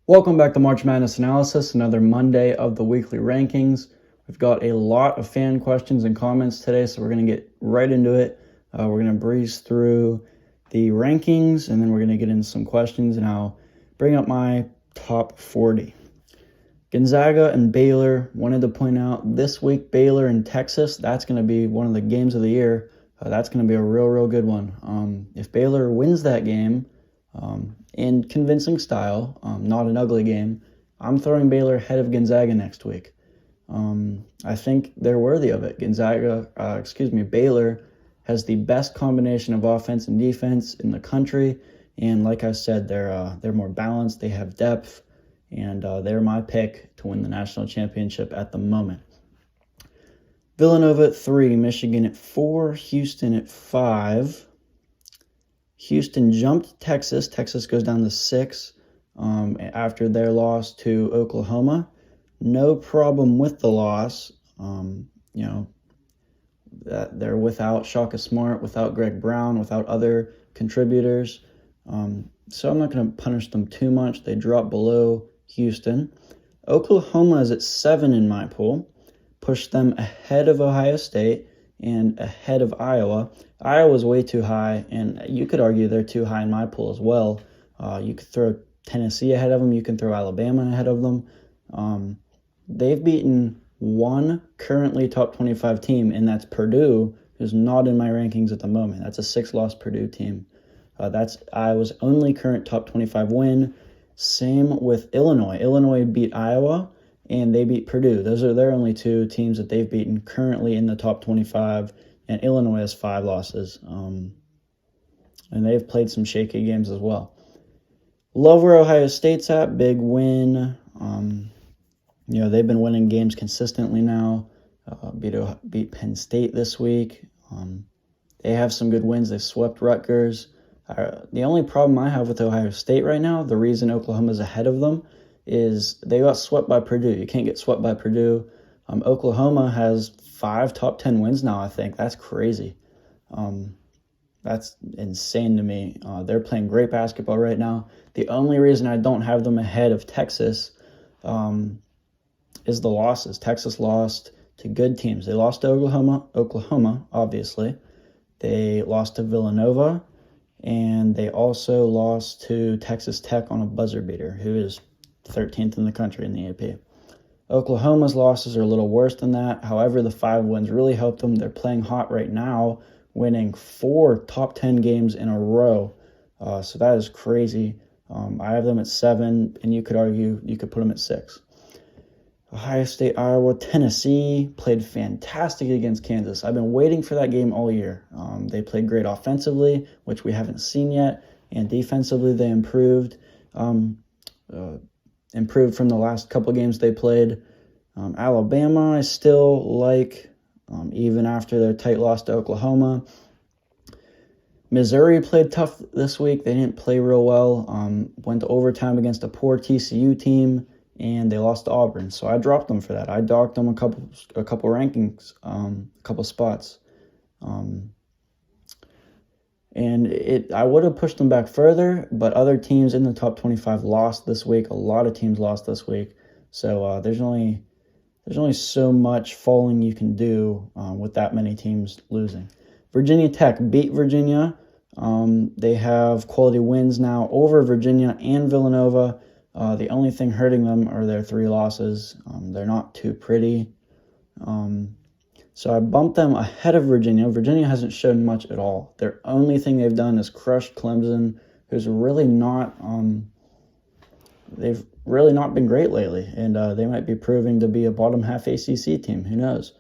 Welcome back to March Madness Analysis, another Monday of the weekly rankings. We've got a lot of fan questions and comments today, so we're going to get right into it. We're going to breeze through the rankings, and then we're going to get into some questions, and I'll bring up my top 40. Gonzaga and Baylor. Wanted to point out this week, Baylor and Texas, that's going to be one of the games of the year. That's going to be a real good one. If Baylor wins that game, in convincing style, not an ugly game, I'm throwing Baylor ahead of Gonzaga next week. I think they're worthy of it. Baylor has the best combination of offense and defense in the country, and like I said, they're more balanced, they have depth, and they're my pick to win the national championship at the moment. Villanova at 3, Michigan at 4, Houston at 5. Houston jumped Texas. Texas goes down to 6 after their loss to Oklahoma. No problem with the loss. That they're without Shaka Smart, without Greg Brown, without other contributors. So I'm not going to punish them too much. They drop below Houston. Oklahoma is at 7 in my pool. Pushed them ahead of Ohio State and ahead of Iowa. Iowa's way too high, and you could argue they're too high in my pool as well. You could throw Tennessee ahead of them. You can throw Alabama ahead of them. They've beaten one currently top 25 team, and that's Purdue, who's not in my rankings at the moment. That's a 6-loss Purdue team. That's Iowa's only current top 25 win. Same with Illinois. Illinois beat Iowa, and they beat Purdue. Those are their only two teams that they've beaten currently in the top 25, and Illinois has 5 losses. And they've played some shaky games as well. Love where Ohio State's at. Big win. They've been winning games consistently now. Beat Penn State this week. They have some good wins. They swept Rutgers. The only problem I have with Ohio State right now, the reason Oklahoma's ahead of them, is they got swept by Purdue. You can't get swept by Purdue. Oklahoma has 5 top 10 wins now, I think. That's crazy. That's insane to me. They're playing great basketball right now. The only reason I don't have them ahead of Texas is the losses. Texas lost to good teams. They lost to Oklahoma, obviously. They lost to Villanova, and they also lost to Texas Tech on a buzzer beater, who is 13th in the country in the AP. Oklahoma's losses are a little worse than that. However, the 5 wins really helped them. They're playing hot right now, winning 4 top 10 games in a row. So that is crazy. I have them at 7, and you could argue you could put them at 6. Ohio State, Iowa, Tennessee played fantastic against Kansas. I've been waiting for that game all year. They played great offensively, which we haven't seen yet, and defensively they improved. Improved from the last couple games they played. Alabama, I still like, even after their tight loss to Oklahoma. Missouri played tough this week. They didn't play real well. Went to overtime against a poor TCU team, and they lost to Auburn. So I dropped them for that. I docked them a couple rankings, a couple spots. And I would have pushed them back further, but other teams in the top 25 lost this week. A lot of teams lost this week. So there's only so much falling you can do with that many teams losing. Virginia Tech beat Virginia. They have quality wins now over Virginia and Villanova. The only thing hurting them are their 3 losses. They're not too pretty. So I bumped them ahead of Virginia. Virginia hasn't shown much at all. Their only thing they've done is crushed Clemson, who's really not they've really not been great lately, and they might be proving to be a bottom half ACC team. Who knows?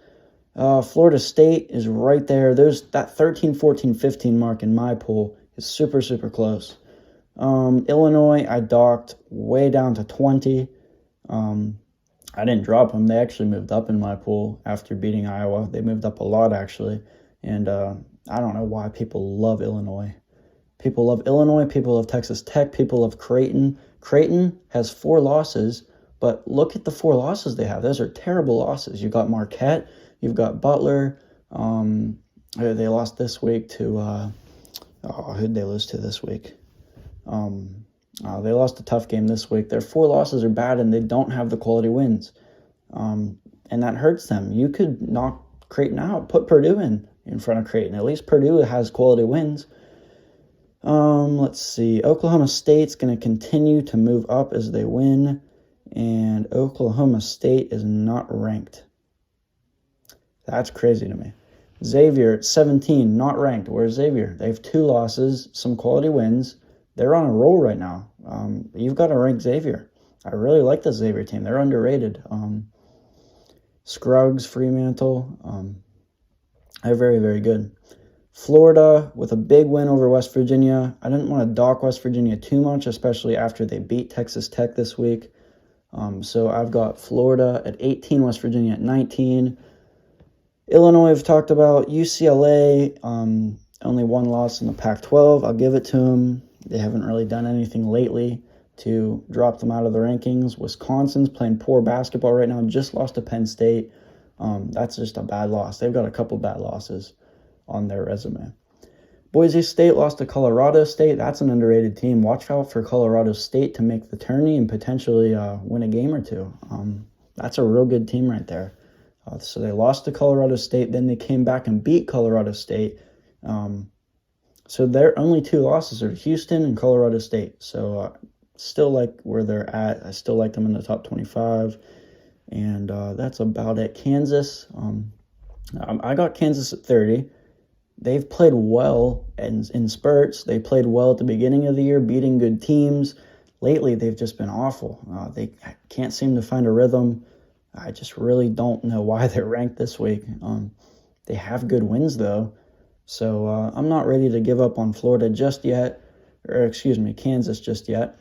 Florida State is right there. There's that 13, 14, 15 mark in my pool is super close. Illinois, I docked way down to 20. I didn't drop them. They actually moved up in my pool after beating Iowa. They moved up a lot, actually. And I don't know why people love Illinois. People love Illinois. People love Texas Tech. People love Creighton. Creighton has 4 losses, but look at the 4 losses they have. Those are terrible losses. You've got Marquette. You've got Butler. They lost this week to who'd they lose to this week? They lost a tough game this week. Their 4 losses are bad, and they don't have the quality wins. And that hurts them. You could knock Creighton out, put Purdue in front of Creighton. At least Purdue has quality wins. Let's see. Oklahoma State's going to continue to move up as they win, and Oklahoma State is not ranked. That's crazy to me. Xavier at 17, not ranked. Where's Xavier? They have 2 losses, some quality wins. They're on a roll right now. You've got to rank Xavier. I really like the Xavier team. They're underrated. Scruggs, Fremantle, they're very, very good. Florida with a big win over West Virginia. I didn't want to dock West Virginia too much, especially after they beat Texas Tech this week. So I've got Florida at 18, West Virginia at 19. Illinois, we've talked about. UCLA, only 1 loss in the Pac-12. I'll give it to them. They haven't really done anything lately to drop them out of the rankings. Wisconsin's playing poor basketball right now, just lost to Penn State. That's just a bad loss. They've got a couple bad losses on their resume. Boise State lost to Colorado State. That's an underrated team. Watch out for Colorado State to make the tourney and potentially win a game or two. That's a real good team right there. So they lost to Colorado State, then they came back and beat Colorado State. So their only 2 losses are Houston and Colorado State. So still like where they're at. I still like them in the top 25. And that's about it. Kansas, I got Kansas at 30. They've played well in spurts. They played well at the beginning of the year, beating good teams. Lately, they've just been awful. They can't seem to find a rhythm. I just really don't know why they're ranked this week. They have good wins, though. So I'm not ready to give up on Florida just yet. Kansas just yet.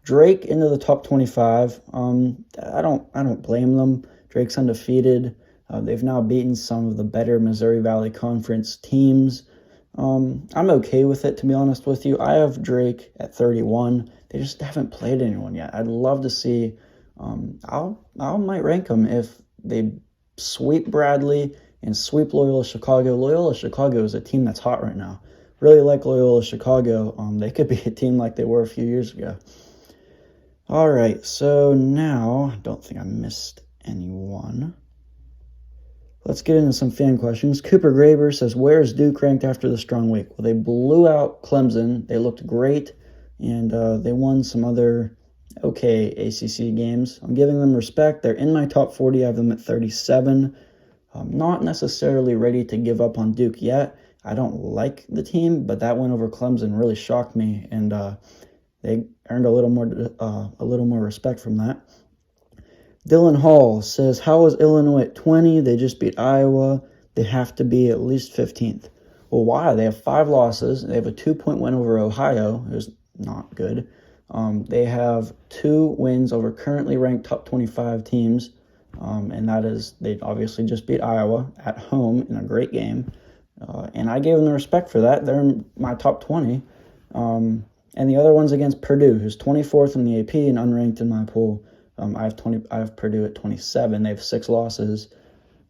Drake into the top 25. I don't blame them. Drake's undefeated. They've now beaten some of the better Missouri Valley Conference teams. I'm okay with it, to be honest with you. I have Drake at 31. They just haven't played anyone yet. I'd love to see. I might rank them if they sweep Bradley and sweep Loyola Chicago. Loyola Chicago is a team that's hot right now. Really like Loyola Chicago. They could be a team like they were a few years ago. All right, so now, I don't think I missed anyone. Let's get into some fan questions. Cooper Graber says, where is Duke ranked after the strong week? Well, they blew out Clemson. They looked great, and they won some other okay ACC games. I'm giving them respect. They're in my top 40. I have them at 37. I'm not necessarily ready to give up on Duke yet. I don't like the team, but that win over Clemson really shocked me, and they earned a little more respect from that. Dylan Hall says, how is Illinois at 20? They just beat Iowa. They have to be at least 15th. Well, why? They have 5 losses. They have a 2-point win over Ohio. It was not good. They have 2 wins over currently ranked top 25 teams, and that is they obviously just beat Iowa at home in a great game. And I gave them the respect for that. They're in my top 20. And the other one's against Purdue, who's 24th in the AP and unranked in my pool. I have Purdue at 27. They have 6 losses.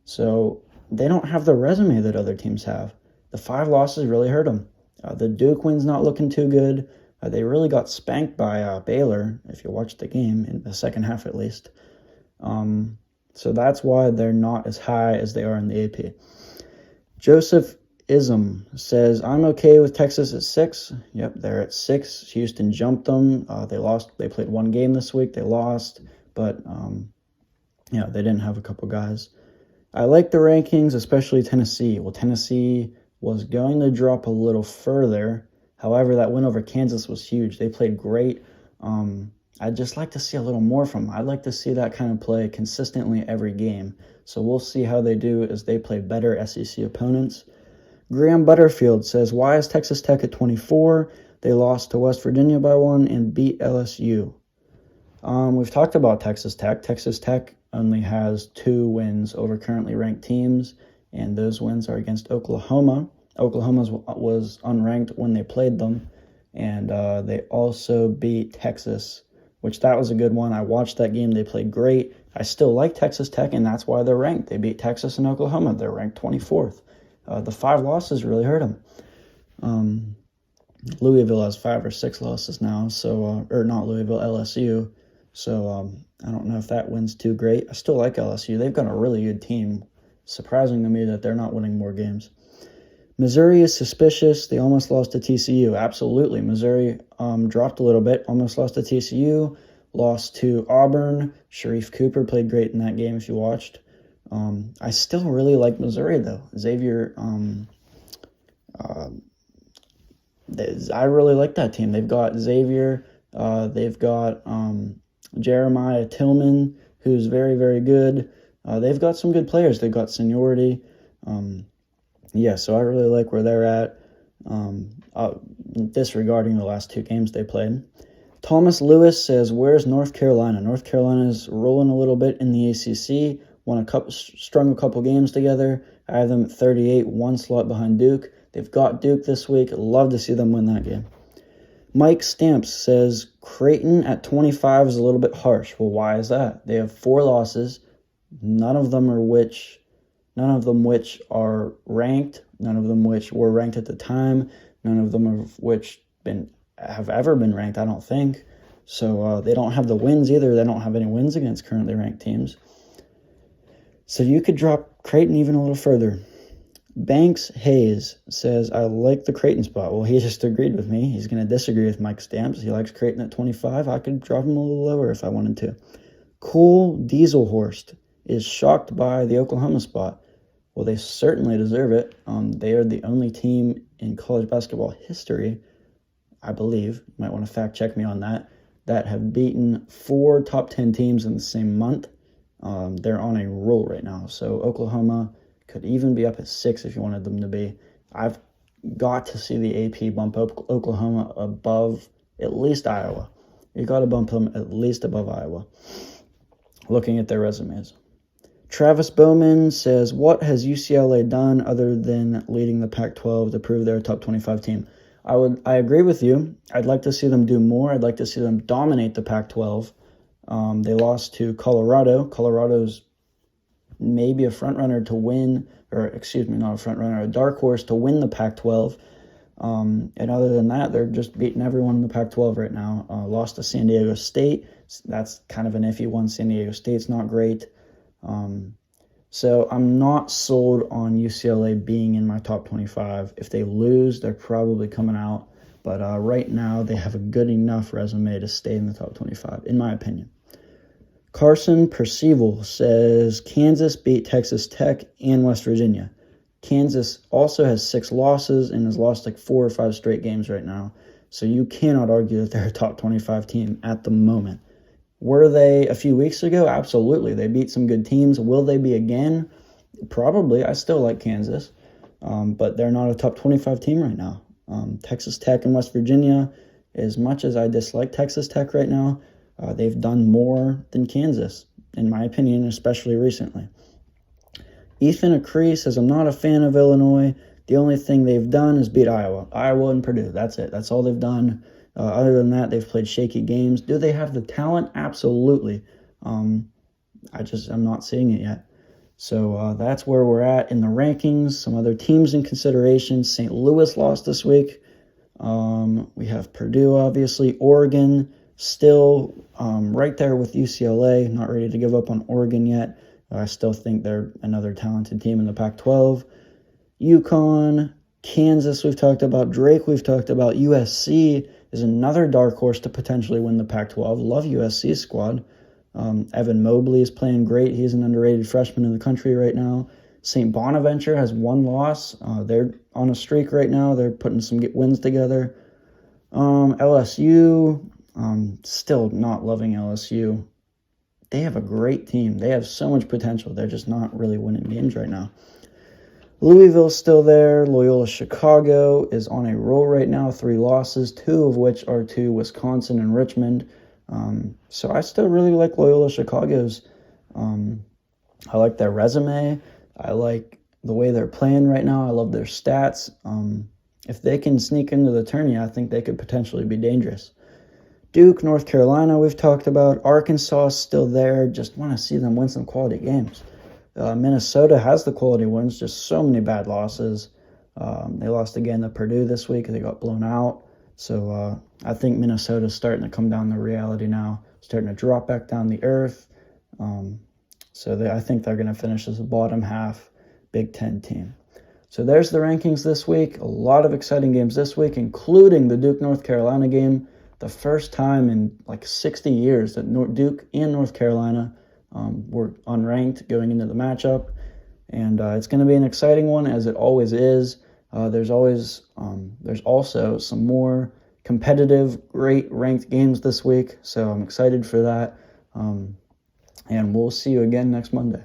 So they don't have the resume that other teams have. The 5 losses really hurt them. The Duke win's not looking too good. They really got spanked by Baylor, if you watched the game, in the second half at least. So that's why they're not as high as they are in the AP. Joseph Ism says, I'm okay with Texas at 6. Yep, they're at 6. Houston jumped them. They played 1 game this week. They lost, but they didn't have a couple guys. I like the rankings, especially Tennessee. Well, Tennessee was going to drop a little further. However, that win over Kansas was huge. They played great. I'd just like to see a little more from them. I'd like to see that kind of play consistently every game. So we'll see how they do as they play better SEC opponents. Graham Butterfield says, why is Texas Tech at 24? They lost to West Virginia by 1 and beat LSU. We've talked about Texas Tech. Texas Tech only has 2 wins over currently ranked teams, and those wins are against Oklahoma. Oklahoma was unranked when they played them, and they also beat Texas, which that was a good one. I watched that game. They played great. I still like Texas Tech, and that's why they're ranked. They beat Texas and Oklahoma. They're ranked 24th. The 5 losses really hurt them. Louisville has 5 or 6 losses now, so or not Louisville, LSU. So I don't know if that win's too great. I still like LSU. They've got a really good team. Surprising to me that they're not winning more games. Missouri is suspicious. They almost lost to TCU. Absolutely. Missouri dropped a little bit, almost lost to TCU, lost to Auburn. Sharif Cooper played great in that game if you watched. I still really like Missouri, though. Xavier, I really like that team. They've got Xavier. They've got Jeremiah Tillman, who's very, very good. They've got some good players. They've got seniority. So I really like where they're at, disregarding the last 2 games they played. Thomas Lewis says, where's North Carolina? North Carolina's rolling a little bit in the ACC, strung a couple games together. I have them at 38, 1 slot behind Duke. They've got Duke this week. Love to see them win that game. Mike Stamps says, Creighton at 25 is a little bit harsh. Well, why is that? They have 4 losses, none of them which are ranked, none of them which were ranked at the time, none of them of which have ever been ranked, I don't think. So they don't have the wins either. They don't have any wins against currently ranked teams. So you could drop Creighton even a little further. Banks Hayes says, I like the Creighton spot. Well, he just agreed with me. He's going to disagree with Mike Stamps. He likes Creighton at 25. I could drop him a little lower if I wanted to. Cole Dieselhorst is shocked by the Oklahoma spot. Well, they certainly deserve it. They are the only team in college basketball history, I believe, you might want to fact check me on that have beaten 4 top 10 teams in the same month. They're on a roll right now. So Oklahoma could even be up at 6 if you wanted them to be. I've got to see the AP bump up Oklahoma above at least Iowa. You got to bump them at least above Iowa, looking at their resumes. Travis Bowman says, what has UCLA done other than leading the Pac-12 to prove they're a top 25 team? I agree with you. I'd like to see them do more. I'd like to see them dominate the Pac-12. They lost to Colorado. Colorado's maybe a front-runner to win, not a front-runner, a dark horse to win the Pac-12. And other than that, they're just beating everyone in the Pac-12 right now. Lost to San Diego State. That's kind of an iffy one. San Diego State's not great. So I'm not sold on UCLA being in my top 25. If they lose, they're probably coming out. But right now, they have a good enough resume to stay in the top 25, in my opinion. Carson Percival says, Kansas beat Texas Tech and West Virginia. Kansas also has 6 losses and has lost like 4 or 5 straight games right now. So you cannot argue that they're a top 25 team at the moment. Were they a few weeks ago? Absolutely. They beat some good teams. Will they be again? Probably. I still like Kansas, but they're not a top 25 team right now. Texas Tech and West Virginia, as much as I dislike Texas Tech right now, they've done more than Kansas, in my opinion, especially recently. Ethan Acree says, I'm not a fan of Illinois. The only thing they've done is beat Iowa and Purdue. That's it. That's all they've done. Other than that, they've played shaky games. Do they have the talent? Absolutely. I'm not seeing it yet. So that's where we're at in the rankings. Some other teams in consideration. St. Louis lost this week. We have Purdue, obviously. Oregon still right there with UCLA. Not ready to give up on Oregon yet. I still think they're another talented team in the Pac-12. UConn, Kansas we've talked about. Drake we've talked about. USC is another dark horse to potentially win the Pac-12. Love USC's squad. Evan Mobley is playing great. He's an underrated freshman in the country right now. St. Bonaventure has 1 loss. They're on a streak right now. They're putting some wins together. LSU, still not loving LSU. They have a great team. They have so much potential. They're just not really winning games right now. Louisville's still there. Loyola Chicago is on a roll right now, 3 losses, 2 of which are to Wisconsin and Richmond. So I still really like Loyola Chicago's. I like their resume. I like the way they're playing right now. I love their stats. If they can sneak into the tourney, I think they could potentially be dangerous. Duke, North Carolina, we've talked about. Arkansas is still there. Just want to see them win some quality games. Minnesota has the quality wins, just so many bad losses. They lost again to Purdue this week. They got blown out. So I think Minnesota's starting to come down to reality now, starting to drop back down the earth. I think they're going to finish as a bottom half Big Ten team. So there's the rankings this week. A lot of exciting games this week, including the Duke-North Carolina game. The first time in like 60 years that Duke and North Carolina were unranked going into the matchup. And it's going to be an exciting one, as it always is. There's also some more competitive, great ranked games this week. So I'm excited for that. And we'll see you again next Monday.